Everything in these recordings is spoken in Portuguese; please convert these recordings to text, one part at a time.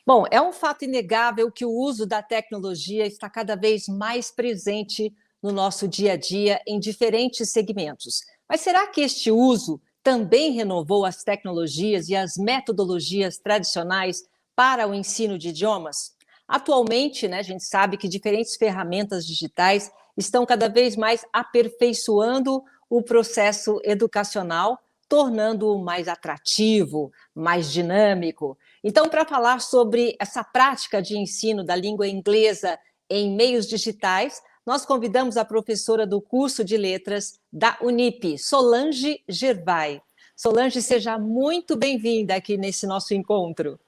Bom, é um fato inegável que o uso da tecnologia está cada vez mais presente no nosso dia a dia em diferentes segmentos. Mas será que este uso também renovou as tecnologias e as metodologias tradicionais para o ensino de idiomas? Atualmente, a gente sabe que diferentes ferramentas digitais estão cada vez mais aperfeiçoando o processo educacional, tornando-o mais atrativo, mais dinâmico. Então, para falar sobre essa prática de ensino da língua inglesa em meios digitais, nós convidamos a professora do curso de letras da Unip, Solange Gervais. Solange, seja muito bem-vinda aqui nesse nosso encontro.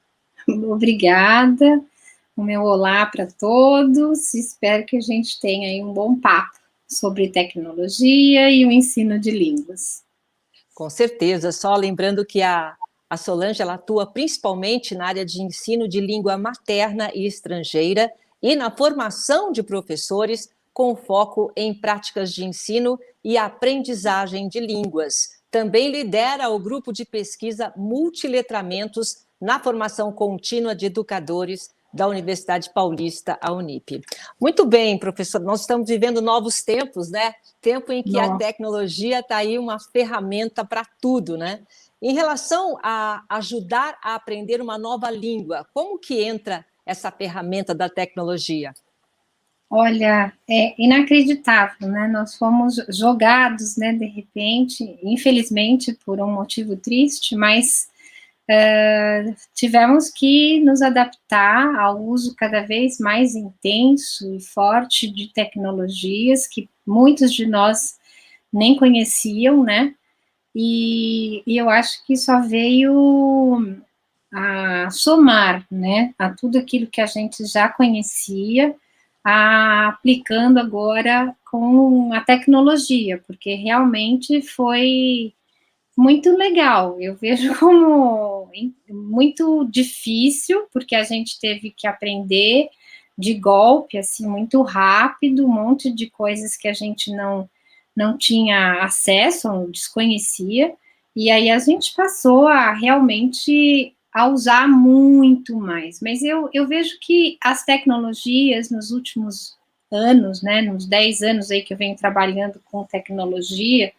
Obrigada. O meu olá para todos. Espero que a gente tenha aí um bom papo sobre tecnologia e o ensino de línguas. Com certeza, só lembrando que a Solange ela atua principalmente na área de ensino de língua materna e estrangeira e na formação de professores com foco em práticas de ensino e aprendizagem de línguas. Também lidera o grupo de pesquisa Multiletramentos na formação contínua de educadores da Universidade Paulista, a Unip. Muito bem, professor, nós estamos vivendo novos tempos, né? Tempo em que a Nossa. tecnologia está aí uma ferramenta para tudo, né? Em relação a ajudar a aprender uma nova língua, como que entra essa ferramenta da tecnologia? Olha, é inacreditável, né? Nós fomos jogados, né, de repente, infelizmente, por um motivo triste, mas tivemos que nos adaptar ao uso cada vez mais intenso e forte de tecnologias que muitos de nós nem conheciam, né? E eu acho que só veio a somar, né, a tudo aquilo que a gente já conhecia, aplicando agora com a tecnologia, porque realmente foi muito legal. Eu vejo como muito difícil, porque a gente teve que aprender de golpe, assim, muito rápido, um monte de coisas que a gente não tinha acesso, ou desconhecia, e aí a gente passou a realmente a usar muito mais. Mas eu vejo que as tecnologias nos últimos anos, né, nos 10 anos aí que eu venho trabalhando com tecnologia,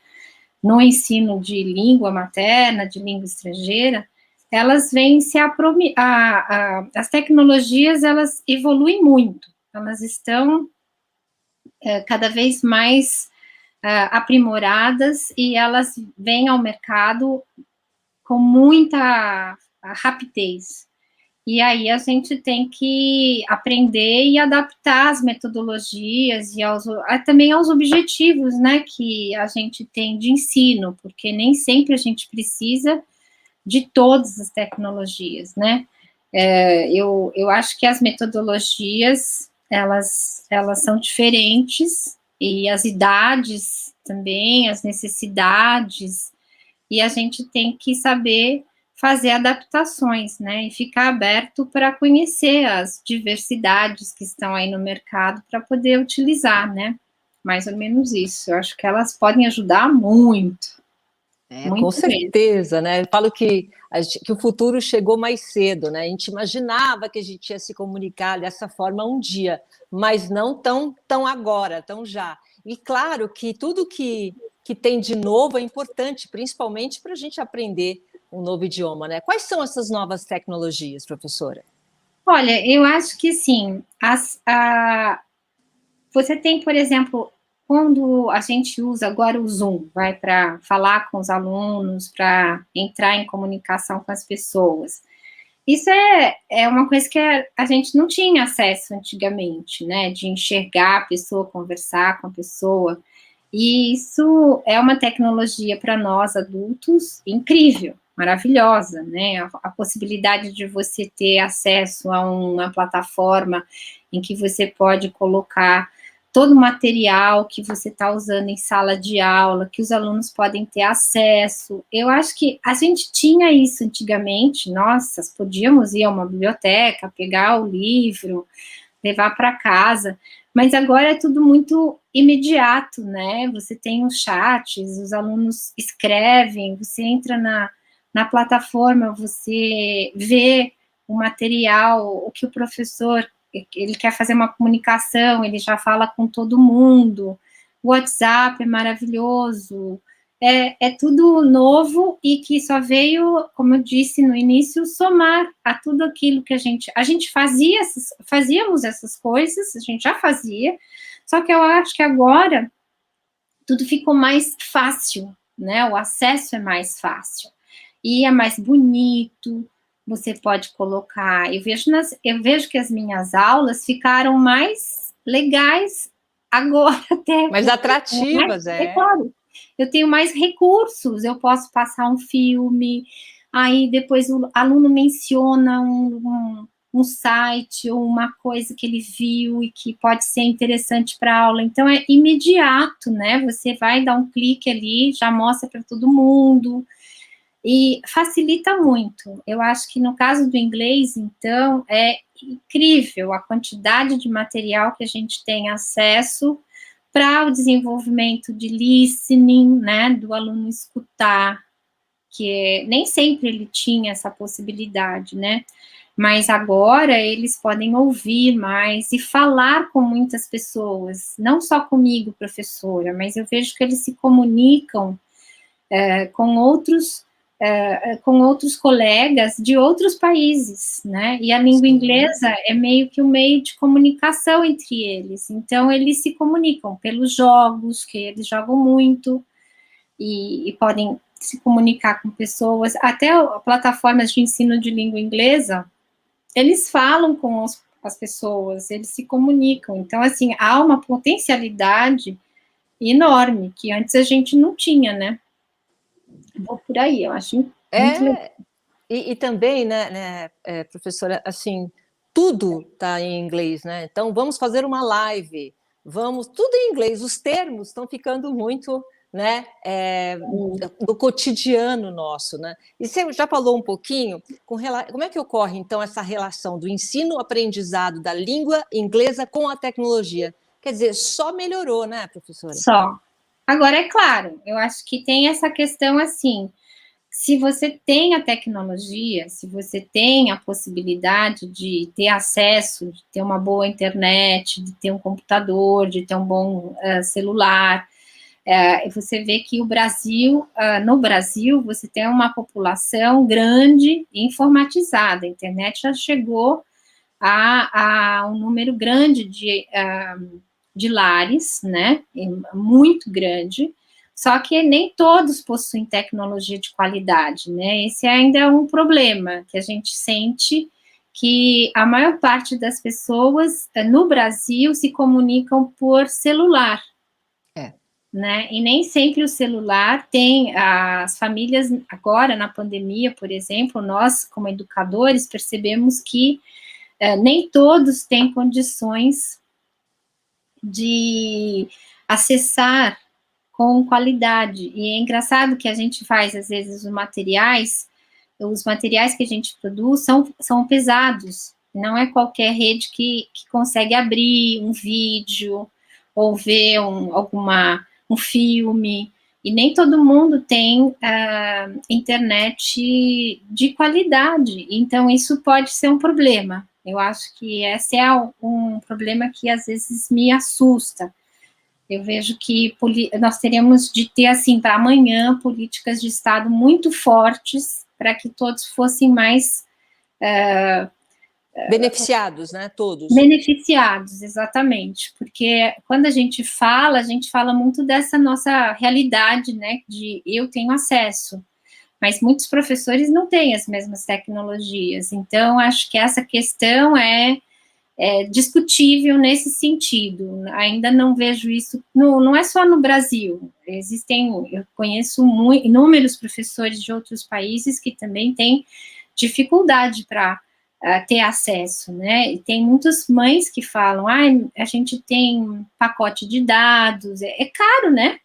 no ensino de língua materna, de língua estrangeira, elas vêm se as tecnologias, elas evoluem muito, elas estão cada vez mais aprimoradas e elas vêm ao mercado com muita rapidez. E aí a gente tem que aprender e adaptar as metodologias e também aos objetivos, né, que a gente tem de ensino, porque nem sempre a gente precisa de todas as tecnologias, né? Eu acho que as metodologias, elas são diferentes, e as idades também, as necessidades, e a gente tem que saber fazer adaptações, né, e ficar aberto para conhecer as diversidades que estão aí no mercado para poder utilizar, né, mais ou menos isso. Eu acho que elas podem ajudar muito, Com muito mesmo. certeza, né? Eu falo que o futuro chegou mais cedo, né? A gente imaginava que a gente ia se comunicar dessa forma um dia, mas não tão agora, tão já. E claro que tudo que tem de novo é importante, principalmente para a gente aprender um novo idioma, né? Quais são essas novas tecnologias, professora? Olha, eu acho que sim, você tem, por exemplo, quando a gente usa agora o Zoom, vai para falar com os alunos, para entrar em comunicação com as pessoas. Isso é uma coisa que a gente não tinha acesso antigamente, né? De enxergar a pessoa, conversar com a pessoa. E isso é uma tecnologia para nós adultos incrível, maravilhosa, né? A possibilidade de você ter acesso a uma plataforma em que você pode colocar todo o material que você está usando em sala de aula, que os alunos podem ter acesso. Eu acho que a gente tinha isso antigamente, nossa, podíamos ir a uma biblioteca, pegar o livro, levar para casa, mas agora é tudo muito imediato, né? Você tem os chats, os alunos escrevem, você entra na plataforma, você vê o material, o que o professor, ele quer fazer uma comunicação, ele já fala com todo mundo, o WhatsApp é maravilhoso, é tudo novo e que só veio, como eu disse no início, somar a tudo aquilo que a gente fazíamos essas coisas, a gente já fazia, só que eu acho que agora tudo ficou mais fácil, né? O acesso é mais fácil e é mais bonito. Você pode colocar. Eu vejo que as minhas aulas ficaram mais legais agora até. Mais atrativas, É claro. Eu tenho mais recursos. Eu posso passar um filme. Aí depois o aluno menciona um site ou uma coisa que ele viu e que pode ser interessante para a aula. Então, é imediato, né? Você vai dar um clique ali, já mostra para todo mundo, e facilita muito. Eu acho que no caso do inglês, então, é incrível a quantidade de material que a gente tem acesso para o desenvolvimento de listening, né? Do aluno escutar, que nem sempre ele tinha essa possibilidade, né? Mas agora eles podem ouvir mais e falar com muitas pessoas, não só comigo, professora, mas eu vejo que eles se comunicam com outros colegas de outros países, né? E a língua inglesa é meio que um meio de comunicação entre eles. Então, eles se comunicam pelos jogos, que eles jogam muito, e podem se comunicar com pessoas, até plataformas de ensino de língua inglesa, eles falam com as pessoas, eles se comunicam. Então, assim, há uma potencialidade enorme que antes a gente não tinha, né? Vou por aí, eu acho muito legal. E também, professora, assim, tudo está em inglês, né? Então, vamos fazer uma live, tudo em inglês. Os termos estão ficando muito, né, do cotidiano nosso, né? E você já falou um pouquinho como é que ocorre, então, essa relação do ensino-aprendizado da língua inglesa com a tecnologia? Quer dizer, só melhorou, né, professora? Só. Agora, é claro, eu acho que tem essa questão assim, se você tem a tecnologia, se você tem a possibilidade de ter acesso, de ter uma boa internet, de ter um computador, de ter um bom celular, você vê que o Brasil, no Brasil, você tem uma população grande informatizada, a internet já chegou a um número grande de lares, né, muito grande, só que nem todos possuem tecnologia de qualidade, né, esse ainda é um problema que a gente sente, que a maior parte das pessoas no Brasil se comunicam por celular, né, e nem sempre o celular tem, as famílias, agora na pandemia, por exemplo, nós como educadores percebemos que nem todos têm condições de acessar com qualidade. E é engraçado que a gente faz, às vezes, os materiais que a gente produz são pesados. Não é qualquer rede que consegue abrir um vídeo ou ver um filme. E nem todo mundo tem internet de qualidade. Então, isso pode ser um problema. Eu acho que esse é um problema que, às vezes, me assusta. Eu vejo que nós teríamos de ter, assim, para amanhã, políticas de Estado muito fortes para que todos fossem mais beneficiados, né? Todos. Beneficiados, exatamente. Porque quando a gente fala muito dessa nossa realidade, né? De eu tenho acesso. Mas muitos professores não têm as mesmas tecnologias. Então, acho que essa questão é discutível nesse sentido. Ainda não vejo isso, não é só no Brasil. Eu conheço inúmeros professores de outros países que também têm dificuldade para ter acesso, né? E tem muitas mães que falam, a gente tem pacote de dados, é caro, né?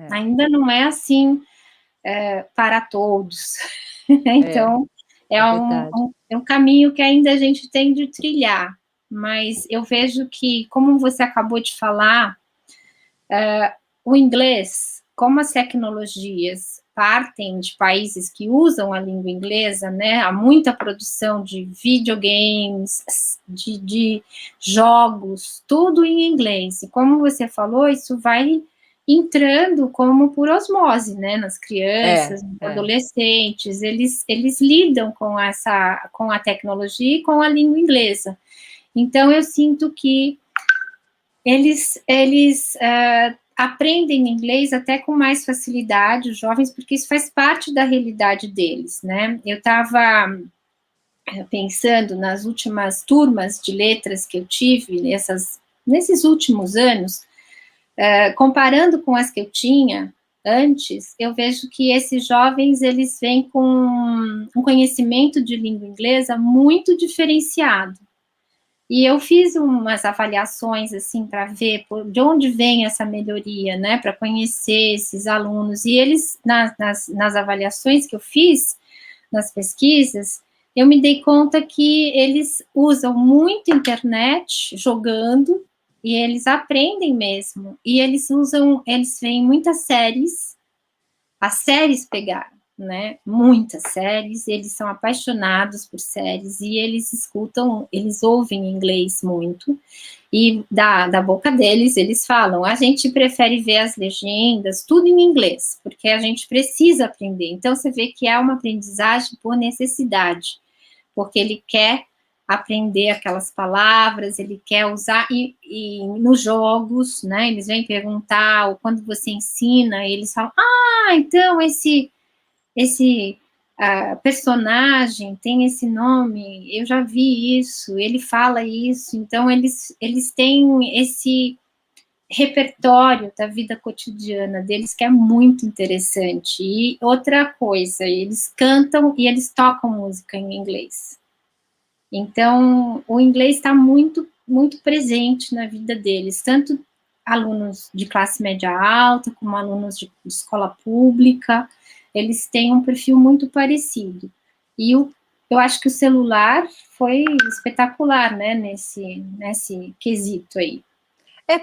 Ainda não é assim para todos. Então, é um caminho que ainda a gente tem de trilhar. Mas eu vejo que, como você acabou de falar, o inglês, como as tecnologias partem de países que usam a língua inglesa, né? Há muita produção de videogames, de jogos, tudo em inglês. E como você falou, isso vai entrando como por osmose, né? Nas crianças, nos adolescentes, eles lidam com a tecnologia e com a língua inglesa. Então, eu sinto que eles aprendem inglês até com mais facilidade, os jovens, porque isso faz parte da realidade deles, né? Eu estava pensando nas últimas turmas de letras que eu tive nesses últimos anos, comparando com as que eu tinha antes, eu vejo que esses jovens, eles vêm com um conhecimento de língua inglesa muito diferenciado. E eu fiz umas avaliações, assim, para ver de onde vem essa melhoria, né, para conhecer esses alunos. E eles, nas avaliações que eu fiz, nas pesquisas, eu me dei conta que eles usam muito internet, jogando, e eles aprendem mesmo. E eles veem muitas séries, as séries pegaram, né? Muitas séries, eles são apaixonados por séries e eles ouvem inglês muito, e da boca deles, eles falam, a gente prefere ver as legendas, tudo em inglês, porque a gente precisa aprender. Então, você vê que é uma aprendizagem por necessidade, porque ele quer aprender aquelas palavras, ele quer usar, e nos jogos, né, eles vêm perguntar, ou quando você ensina, eles falam, então esse personagem tem esse nome, eu já vi isso, ele fala isso, então eles têm esse repertório da vida cotidiana deles que é muito interessante. E outra coisa, eles cantam e eles tocam música em inglês. Então, o inglês está muito, muito presente na vida deles, tanto alunos de classe média alta, como alunos de escola pública, eles têm um perfil muito parecido. E eu acho que o celular foi espetacular, né, nesse quesito aí.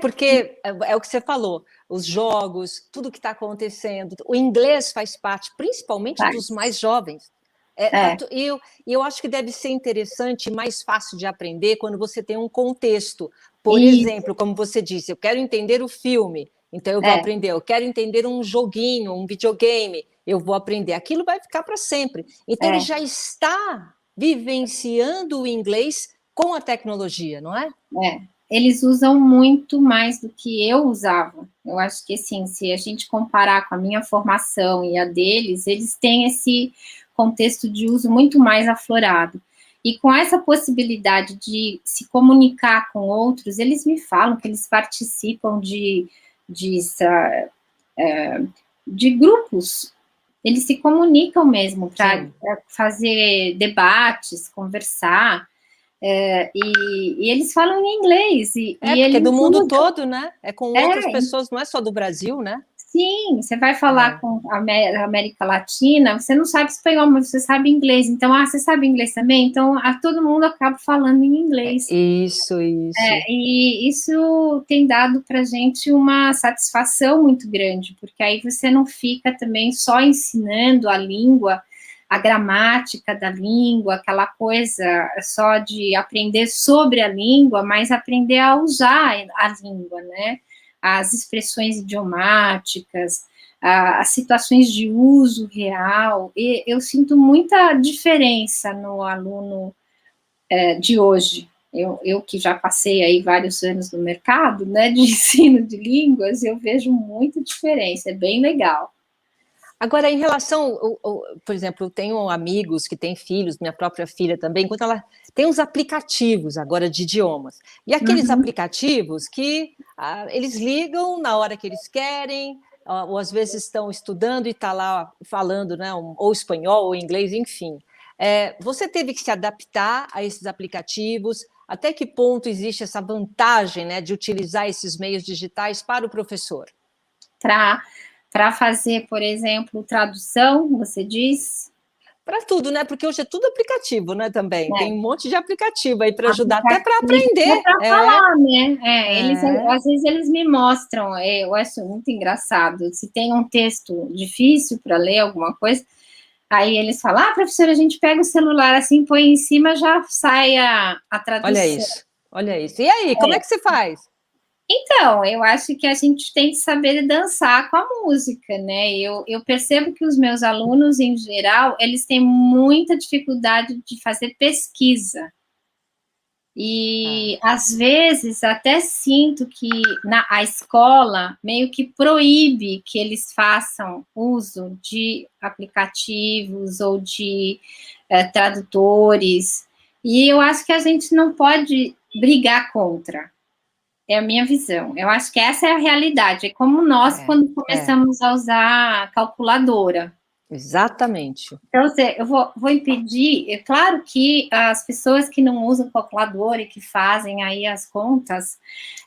Porque é o que você falou, os jogos, tudo que está acontecendo, o inglês faz parte, principalmente dos mais jovens. E eu acho que deve ser interessante e mais fácil de aprender quando você tem um contexto. Por exemplo, como você disse, eu quero entender o filme, então eu vou aprender. Eu quero entender um joguinho, um videogame, eu vou aprender. Aquilo vai ficar para sempre. Então, ele já está vivenciando o inglês com a tecnologia, não é? Eles usam muito mais do que eu usava. Eu acho que, assim, se a gente comparar com a minha formação e a deles, eles têm esse contexto de uso muito mais aflorado. E com essa possibilidade de se comunicar com outros, eles me falam que eles participam de grupos, eles se comunicam mesmo para fazer debates, conversar, e eles falam em inglês. Porque é do mundo todo, né? É com outras pessoas, não é só do Brasil, né? Sim, você vai falar com a América Latina, você não sabe espanhol, mas você sabe inglês. Então, você sabe inglês também? Então, todo mundo acaba falando em inglês. Isso. E isso tem dado para a gente uma satisfação muito grande, porque aí você não fica também só ensinando a língua, a gramática da língua, aquela coisa só de aprender sobre a língua, mas aprender a usar a língua, né? As expressões idiomáticas, as situações de uso real, e eu sinto muita diferença no aluno de hoje. Eu que já passei aí vários anos no mercado, né, de ensino de línguas, eu vejo muita diferença, é bem legal. Agora, em relação, por exemplo, eu tenho amigos que têm filhos, minha própria filha também, quando ela tem uns aplicativos agora de idiomas, e aqueles aplicativos que eles ligam na hora que eles querem, ou às vezes estão estudando e está lá falando, né, ou espanhol ou inglês, enfim. Você teve que se adaptar a esses aplicativos? Até que ponto existe essa vantagem, né, de utilizar esses meios digitais para o professor? Para fazer, por exemplo, tradução, você diz? Para tudo, né? Porque hoje é tudo aplicativo, né? Também tem né? um monte de aplicativo aí para ajudar, até para Aplicativo aprender. para falar, né? Eles, É. às vezes eles me mostram, eu acho muito engraçado, se tem um texto difícil para ler alguma coisa, aí eles falam, professora, a gente pega o celular assim, põe em cima, já sai a Olha tradução. isso, olha isso. E aí, como é que você faz? Então, eu acho que a gente tem que saber dançar com a música, né? Eu percebo que os meus alunos, em geral, eles têm muita dificuldade de fazer pesquisa. Ah, E, às vezes, até sinto que a escola meio que proíbe que eles façam uso de aplicativos ou de tradutores. E eu acho que a gente não pode brigar contra. É a minha visão. Eu acho que essa é a realidade. É como nós, é, quando é, começamos a usar calculadora. exatamente. Então, eu vou impedir. É claro que as pessoas que não usam calculadora e que fazem aí as contas,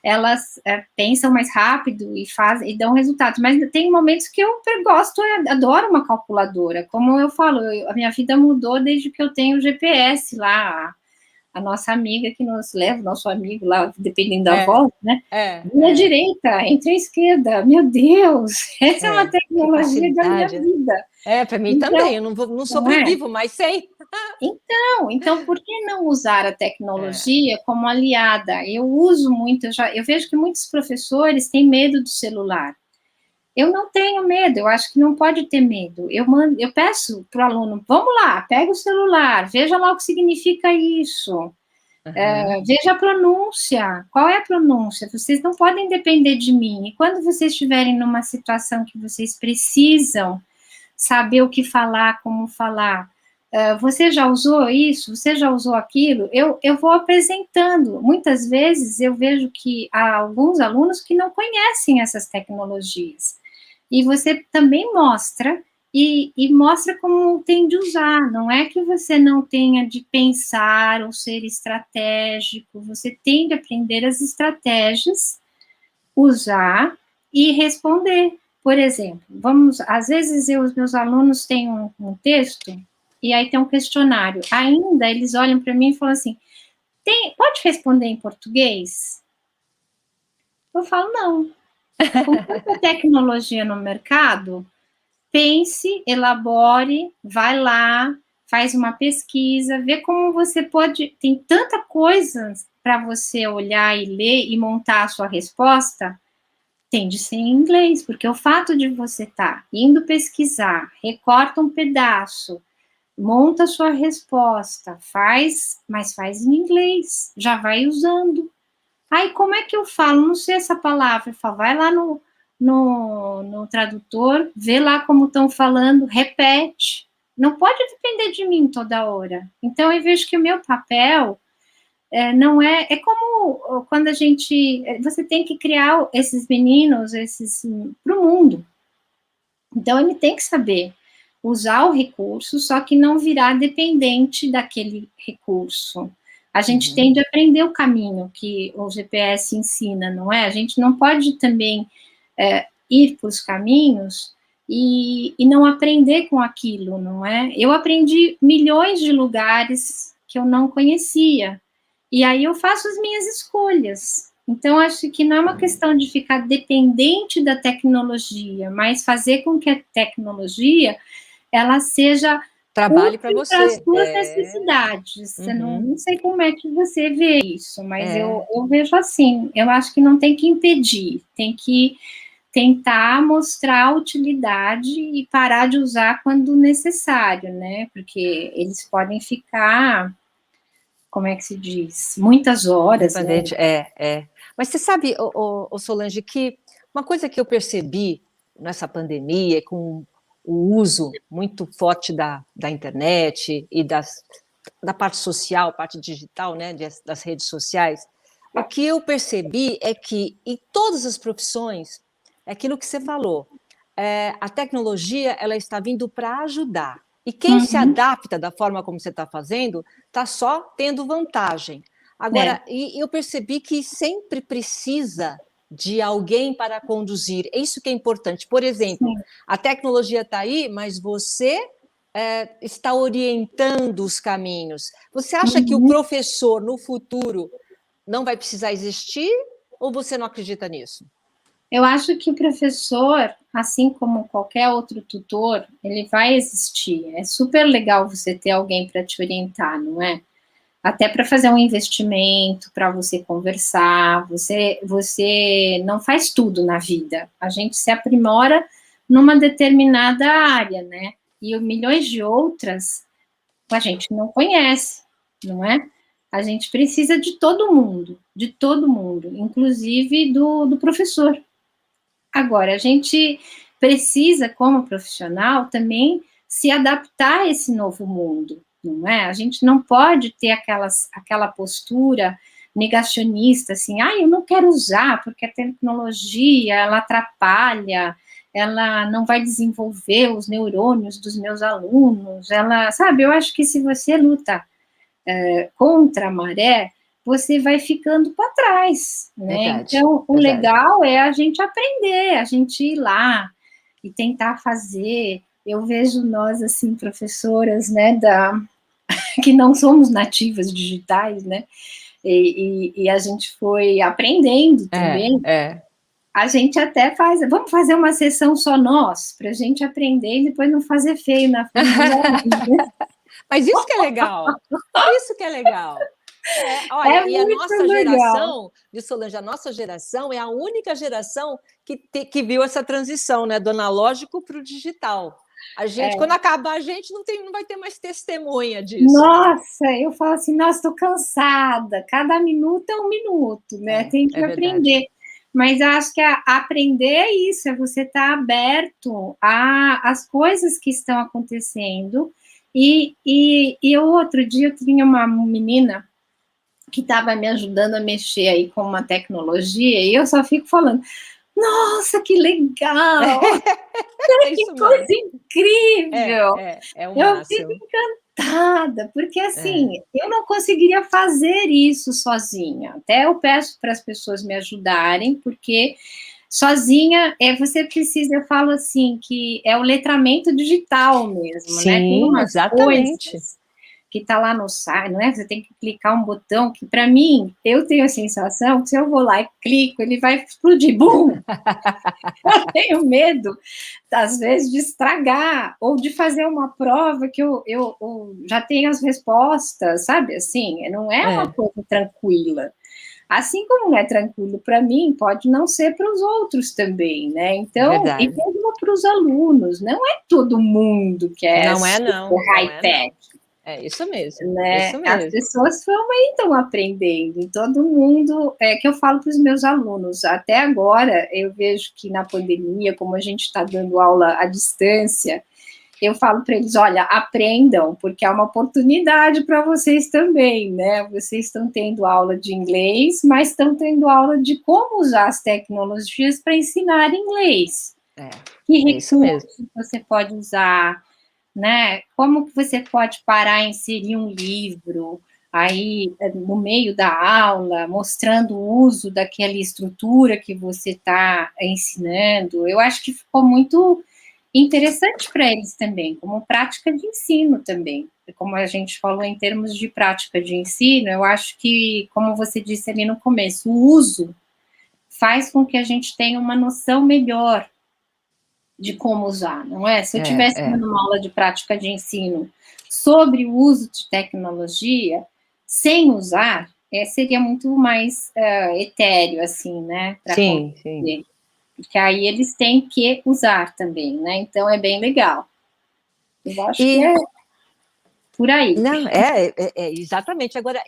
elas pensam mais rápido e fazem e dão resultados. Mas tem momentos que eu gosto, adoro uma calculadora. Como eu falo, a minha vida mudou desde que eu tenho o GPS lá, a nossa amiga que nos leva, o nosso amigo lá, dependendo da É, voz, né? é, Vem à é, direita, entre à esquerda. Meu Deus, essa é uma que tecnologia da minha facilidade, né? vida. É, para mim também, Então, eu não não é? sobrevivo mais sem. Então, por que não usar a É, tecnologia como aliada? Eu uso muito, eu vejo que muitos professores têm medo do celular. Eu não tenho medo, eu acho que não pode ter medo. Eu peço para o aluno, vamos lá, pega o celular, veja lá o que significa isso. aham. Veja a pronúncia. Qual é a pronúncia? Vocês não podem depender de mim. E quando vocês estiverem numa situação que vocês precisam saber o que falar, como falar, você já usou isso? Você já usou aquilo? Eu vou apresentando. Muitas vezes eu vejo que há alguns alunos que não conhecem essas tecnologias. E você também mostra e mostra como tem de usar. Não é que você não tenha de pensar ou ser estratégico, você tem de aprender as estratégias, usar e responder. Por exemplo, às vezes os meus alunos têm um texto e aí tem um questionário. Ainda eles olham para mim e falam assim: pode responder em português? Eu falo, não. Com tanta tecnologia no mercado, pense, elabore, vai lá, faz uma pesquisa, vê como você pode. Tem tanta coisa para você olhar e ler e montar a sua resposta. Tem de ser em inglês, porque o fato de você estar indo pesquisar, recorta um pedaço, monta a sua resposta, mas faz em inglês, já vai usando. Aí, como é que eu falo? Não sei essa palavra. Eu falo, vai lá no tradutor, vê lá como estão falando, repete. Não pode depender de mim toda hora. Então, eu vejo que o meu papel não é. É como quando a gente. Você tem que criar esses meninos, para o mundo. Então, ele tem que saber usar o recurso, só que não virar dependente daquele recurso. A gente tem Uhum. de aprender o caminho que o GPS ensina, não é? A gente não pode também ir para os caminhos e não aprender com aquilo, não é? Eu aprendi milhões de lugares que eu não conhecia, e aí eu faço as minhas escolhas. Então, acho que não é uma questão de ficar dependente da tecnologia, mas fazer com que a tecnologia ela seja Trabalhe para útil para as você. suas É. necessidades. Eu Uhum. não sei como é que você vê isso, mas É. eu vejo assim. Eu acho que não tem que impedir, tem que tentar mostrar a utilidade e parar de usar quando necessário, né? Porque eles podem ficar, como é que se diz, muitas horas, né? Independente, é. Mas você sabe, Solange, que uma coisa que eu percebi nessa pandemia, com o uso muito forte da internet e da parte social, parte digital, né, das redes sociais, o que eu percebi é que em todas as profissões, é aquilo que você falou, a tecnologia ela está vindo para ajudar. E quem se Uhum, adapta da forma como você está fazendo, está só tendo vantagem. é, Agora, e eu percebi que sempre precisa de alguém para conduzir. É isso que é importante. Por exemplo, sim, a tecnologia está aí, mas você está orientando os caminhos. Você acha que o Uhum. professor, no futuro, não vai precisar existir ou você não acredita nisso? Eu acho que o professor, assim como qualquer outro tutor, ele vai existir. É super legal você ter alguém para te orientar, não é? Até para fazer um investimento, para você conversar. Você não faz tudo na vida. A gente se aprimora numa determinada área, né? E milhões de outras a gente não conhece, não é? A gente precisa de todo mundo, inclusive do professor. Agora, a gente precisa, como profissional, também se adaptar a esse novo mundo, não é? A gente não pode ter aquela postura negacionista, assim, eu não quero usar, porque a tecnologia, ela atrapalha, ela não vai desenvolver os neurônios dos meus alunos, ela, sabe, eu acho que se você luta contra a maré, você vai ficando para trás, né? Verdade, Então, o verdade. legal é a gente aprender, a gente ir lá e tentar fazer. Eu vejo nós, assim, professoras, né, que não somos nativas digitais, né, e a gente foi aprendendo também. É. A gente até vamos fazer uma sessão só nós, para a gente aprender e depois não fazer feio na frente dos alunos, né? Mas isso que é legal. Isso que é legal. É Olha, e a muito nossa legal. geração, de Solange, a nossa geração é a única geração que viu essa transição, né, do analógico para o digital. A gente, quando acabar, a gente não vai ter mais testemunha disso. Nossa, eu falo assim, nossa, estou cansada. Cada minuto é um minuto, né? Tem que É verdade. aprender. Mas eu acho que aprender é isso, é você estar aberto às coisas que estão acontecendo. E outro dia eu tinha uma menina que estava me ajudando a mexer aí com uma tecnologia, e eu só fico falando, nossa, que legal! É Que isso coisa mesmo. incrível! É o Eu fico máximo. encantada, porque É. assim, eu não conseguiria fazer isso sozinha. Até eu peço para as pessoas me ajudarem, porque sozinha você precisa, eu falo assim, que é o letramento digital mesmo, né? Tem Sim, umas exatamente. coisas que está lá no site, não é? Você tem que clicar um botão que, para mim, eu tenho a sensação que se eu vou lá e clico, ele vai explodir, bum! Eu tenho medo, às vezes, de estragar, ou de fazer uma prova que eu já tenho as respostas, sabe? Assim, não é uma É, coisa tranquila. Assim como não é tranquilo para mim, pode não ser para os outros também, né? Então, e verdade. mesmo para os alunos, não é todo mundo que é Não é super não, não é high-tech, não. É isso mesmo, né? isso As mesmo. pessoas também estão aprendendo, e todo mundo, é que eu falo para os meus alunos, até agora eu vejo que na pandemia, como a gente está dando aula à distância, eu falo para eles, olha, aprendam, porque é uma oportunidade para vocês também, né? Vocês estão tendo aula de inglês, mas estão tendo aula de como usar as tecnologias para ensinar inglês. É, Que é isso mesmo. recursos você pode usar, né? Como que você pode parar e inserir um livro aí no meio da aula, mostrando o uso daquela estrutura que você está ensinando. Eu acho que ficou muito interessante para eles também, como prática de ensino também. Como a gente falou em termos de prática de ensino, eu acho que, como você disse ali no começo, o uso faz com que a gente tenha uma noção melhor de como usar, não é? Se eu tivesse É. dando uma aula de prática de ensino sobre o uso de tecnologia, sem usar, seria muito mais etéreo, assim, né, para Sim, sim. compreender. Porque aí eles têm que usar também, né? Então é bem legal. Eu acho que é E por aí. não, exatamente. Agora,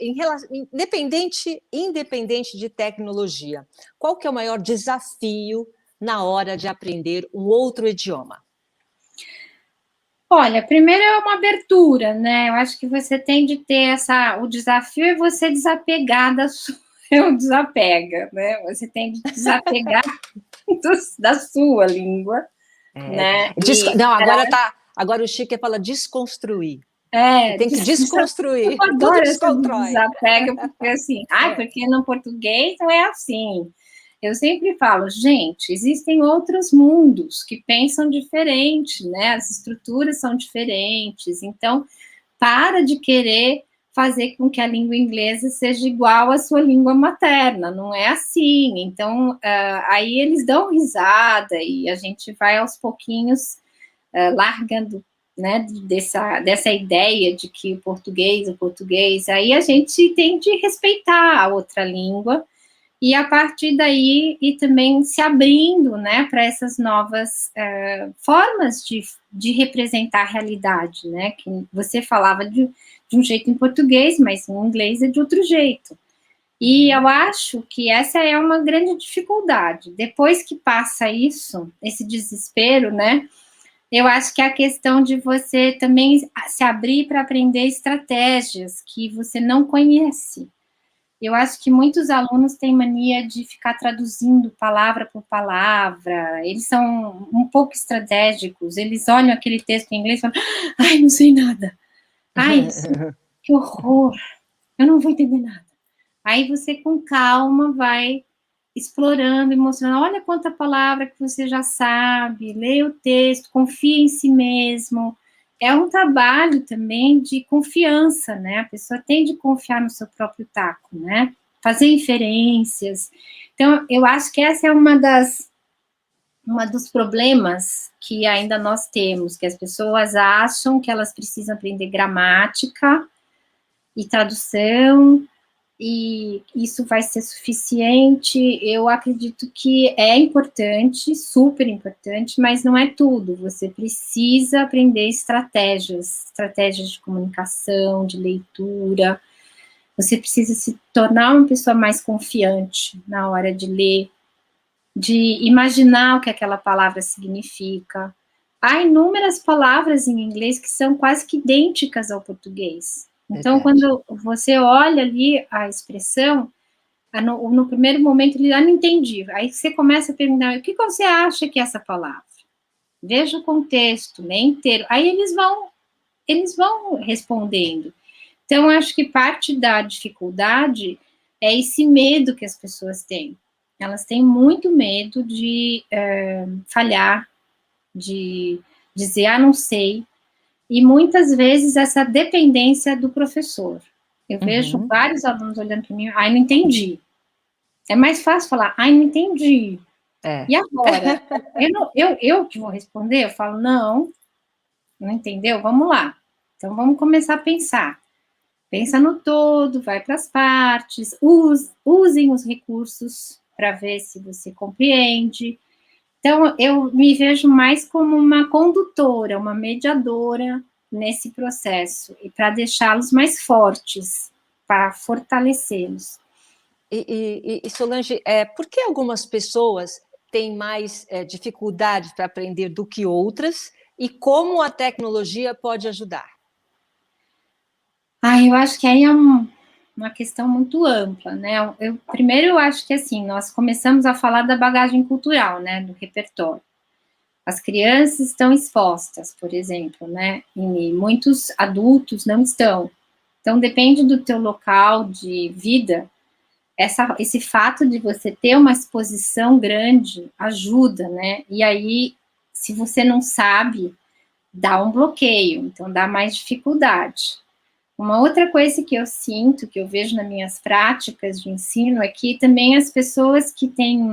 independente de tecnologia, qual que é o maior desafio na hora de aprender um outro idioma? Olha, primeiro é uma abertura, né? Eu acho que você tem de ter o desafio é você desapegar da sua, eu desapega, né? Você tem de desapegar da sua língua, né? Não, agora o Chico fala desconstruir. Você tem que Eu desconstruir, tudo adoro essa do descontrói. desapega, porque assim, porque no português não é assim. eu sempre falo, gente, existem outros mundos que pensam diferente, né? As estruturas são diferentes, então para de querer fazer com que a língua inglesa seja igual à sua língua materna, não é assim. Então, aí eles dão risada e a gente vai aos pouquinhos largando, né, dessa ideia de que o português, aí a gente tem de respeitar a outra língua e a partir daí e também se abrindo, né, para essas novas formas de representar a realidade, né, que você falava de um jeito em português, mas em inglês é de outro jeito. E eu acho que essa é uma grande dificuldade. Depois que passa isso, esse desespero, né, eu acho que é a questão de você também se abrir para aprender estratégias que você não conhece. Eu acho que muitos alunos têm mania de ficar traduzindo palavra por palavra, eles são um pouco estratégicos, eles olham aquele texto em inglês e falam, ai, não sei nada, ai, que horror, eu não vou entender nada. Aí você, com calma, vai explorando e mostrando, olha quanta palavra que você já sabe, leia o texto, confia em si mesmo. É um trabalho também de confiança, né? A pessoa tem de confiar no seu próprio taco, né? Fazer inferências. Então, eu acho que essa é uma dos problemas que ainda nós temos, que as pessoas acham que elas precisam aprender gramática e tradução, e isso vai ser suficiente. Eu acredito que é importante, super importante, mas não é tudo. Você precisa aprender estratégias de comunicação, de leitura. Você precisa se tornar uma pessoa mais confiante na hora de ler, de imaginar o que aquela palavra significa. Há inúmeras palavras em inglês que são quase que idênticas ao português. Então, quando você olha ali a expressão, no primeiro momento ele não entendi. Aí você começa a perguntar, o que você acha que é essa palavra? Veja o contexto, né, inteiro. Aí eles vão respondendo. Então, acho que parte da dificuldade é esse medo que as pessoas têm. Elas têm muito medo de falhar, de dizer, não sei, e muitas vezes essa dependência do professor. Eu vejo vários alunos olhando para mim, ai, não entendi. É mais fácil falar, ai, não entendi. E agora? Eu que vou responder? Eu falo, não entendeu? Vamos lá. Então, vamos começar a pensar. Pensa no todo, vai para as partes, usem os recursos para ver se você compreende. Então, eu me vejo mais como uma condutora, uma mediadora nesse processo, e para deixá-los mais fortes, para fortalecê-los. E Solange, por que algumas pessoas têm mais dificuldade para aprender do que outras, e como a tecnologia pode ajudar? Eu acho que aí é uma questão muito ampla, né? Primeiro, eu acho que, assim, nós começamos a falar da bagagem cultural, né, do repertório. As crianças estão expostas, por exemplo, né, e muitos adultos não estão. Então, depende do teu local de vida, esse fato de você ter uma exposição grande ajuda, né? E aí, se você não sabe, dá um bloqueio, então dá mais dificuldade. Uma outra coisa que eu sinto, que eu vejo nas minhas práticas de ensino, é que também as pessoas que têm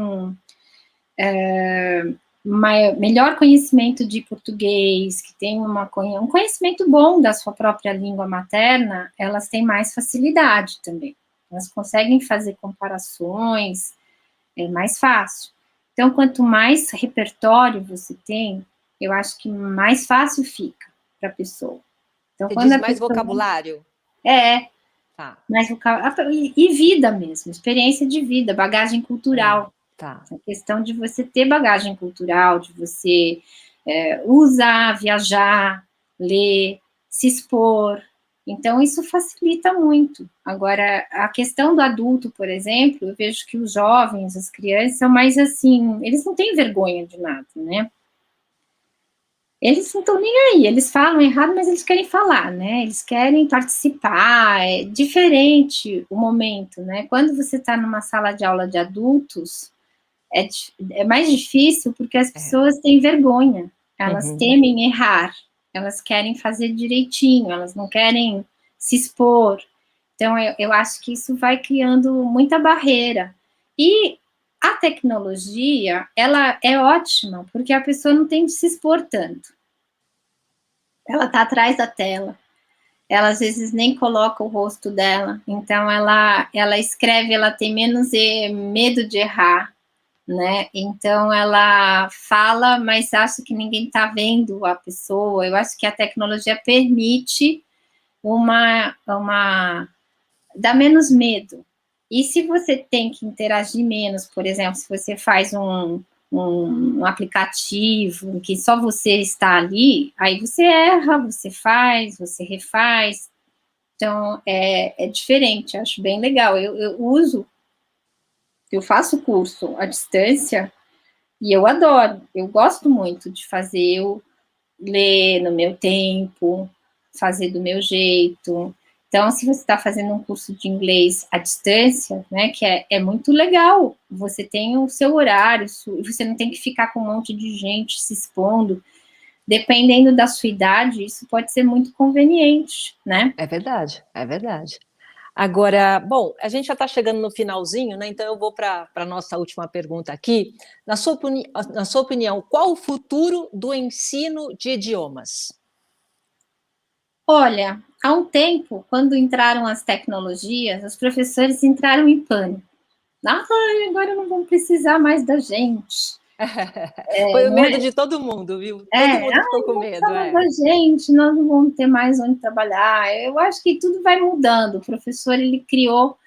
melhor conhecimento de português, que têm um conhecimento bom da sua própria língua materna, elas têm mais facilidade também. Elas conseguem fazer comparações, é mais fácil. Então, quanto mais repertório você tem, eu acho que mais fácil fica para a pessoa. Então, Você quando diz a mais pessoa... vocabulário? Tá. mais vocabulário, e vida mesmo, experiência de vida, bagagem cultural. Tá. A questão de você ter bagagem cultural, de você usar, viajar, ler, se expor. Então, isso facilita muito. Agora, a questão do adulto, por exemplo, eu vejo que os jovens, as crianças, são mais assim, eles não têm vergonha de nada, né? Eles não estão nem aí, eles falam errado, mas eles querem falar, né? Eles querem participar, é diferente o momento, né? Quando você está numa sala de aula de adultos, é mais difícil porque as pessoas têm vergonha, elas temem errar, elas querem fazer direitinho, elas não querem se expor. Então, eu acho que isso vai criando muita barreira. E a tecnologia, ela é ótima, porque a pessoa não tem de se expor tanto. Ela está atrás da tela. Ela, às vezes, nem coloca o rosto dela. Então, ela escreve, ela tem menos medo de errar, né? Então, ela fala, mas acha que ninguém está vendo a pessoa. Eu acho que a tecnologia permite dá menos medo. E se você tem que interagir menos, por exemplo, se você faz um aplicativo em que só você está ali, aí você erra, você faz, você refaz. Então, é diferente, acho bem legal. Eu faço curso à distância e eu adoro, eu gosto muito de fazer, eu ler no meu tempo, fazer do meu jeito. Então, se você está fazendo um curso de inglês à distância, né, que é muito legal, você tem o seu horário, você não tem que ficar com um monte de gente se expondo. Dependendo da sua idade, isso pode ser muito conveniente, né? É verdade, é verdade. Agora, bom, a gente já está chegando no finalzinho, né? Então eu vou para a nossa última pergunta aqui. Na sua opinião, qual o futuro do ensino de idiomas? Olha, há um tempo, quando entraram as tecnologias, os professores entraram em pânico. Ah, agora não vão precisar mais da gente. Foi o Não medo é? de todo mundo, viu? Todo mundo ficou com Não medo, fala da gente, nós não vamos ter mais onde trabalhar. Eu acho que tudo vai mudando. O professor, ele criou,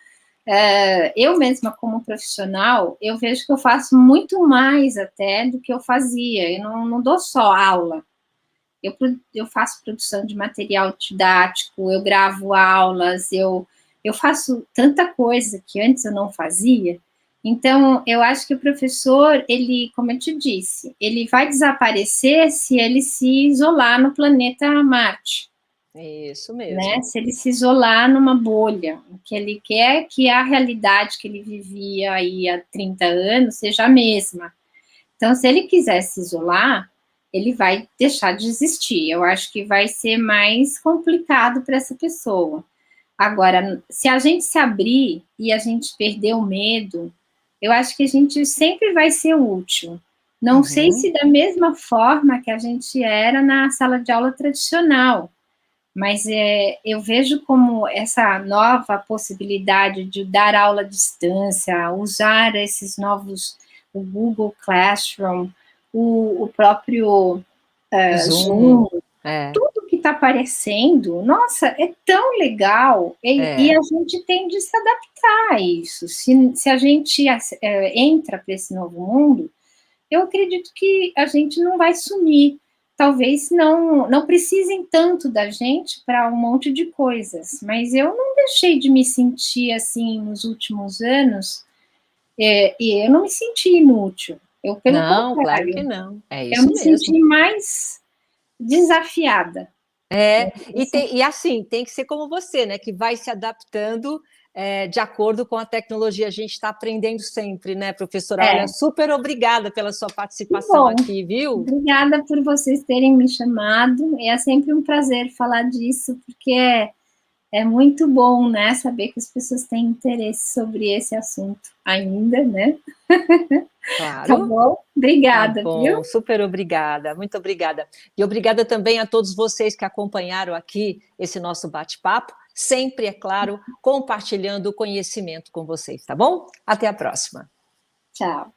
eu mesma como profissional, eu vejo que eu faço muito mais até do que eu fazia. Eu não dou só aula. Eu faço produção de material didático, eu gravo aulas, eu faço tanta coisa que antes eu não fazia. Então, eu acho que o professor, ele, como eu te disse, ele vai desaparecer se ele se isolar no planeta Marte, Isso né? mesmo. Se ele se isolar numa bolha, que ele quer que a realidade que ele vivia aí há 30 anos seja a mesma. Então, se ele quiser se isolar, ele vai deixar de existir. Eu acho que vai ser mais complicado para essa pessoa. Agora, se a gente se abrir e a gente perder o medo, eu acho que a gente sempre vai ser útil. Não sei se da mesma forma que a gente era na sala de aula tradicional, mas eu vejo como essa nova possibilidade de dar aula à distância, usar esses novos, o Google Classroom, o próprio Zoom. Zoom, É, tudo que está aparecendo, nossa, é tão legal, e é. a gente tem de se adaptar a isso. Se a gente entra para esse novo mundo, eu acredito que a gente não vai sumir. Talvez não precisem tanto da gente para um monte de coisas, mas eu não deixei de me sentir assim nos últimos anos, e eu não me senti inútil. Eu, pelo Não, claro que contrário, não. É eu isso me mesmo. senti mais desafiada. E assim, tem que ser como você, né? Que vai se adaptando de acordo com a tecnologia. A gente está aprendendo sempre, né, professora? Olha, É, super obrigada pela sua que participação bom. aqui, viu? Obrigada por vocês terem me chamado. É sempre um prazer falar disso, porque é muito bom, né, saber que as pessoas têm interesse sobre esse assunto ainda, né? Tá Claro. bom? Tá Obrigada, viu? bom, super obrigada, muito obrigada. E obrigada também a todos vocês que acompanharam aqui esse nosso bate-papo, sempre, é claro, compartilhando o conhecimento com vocês, tá bom? Até a próxima. Tchau.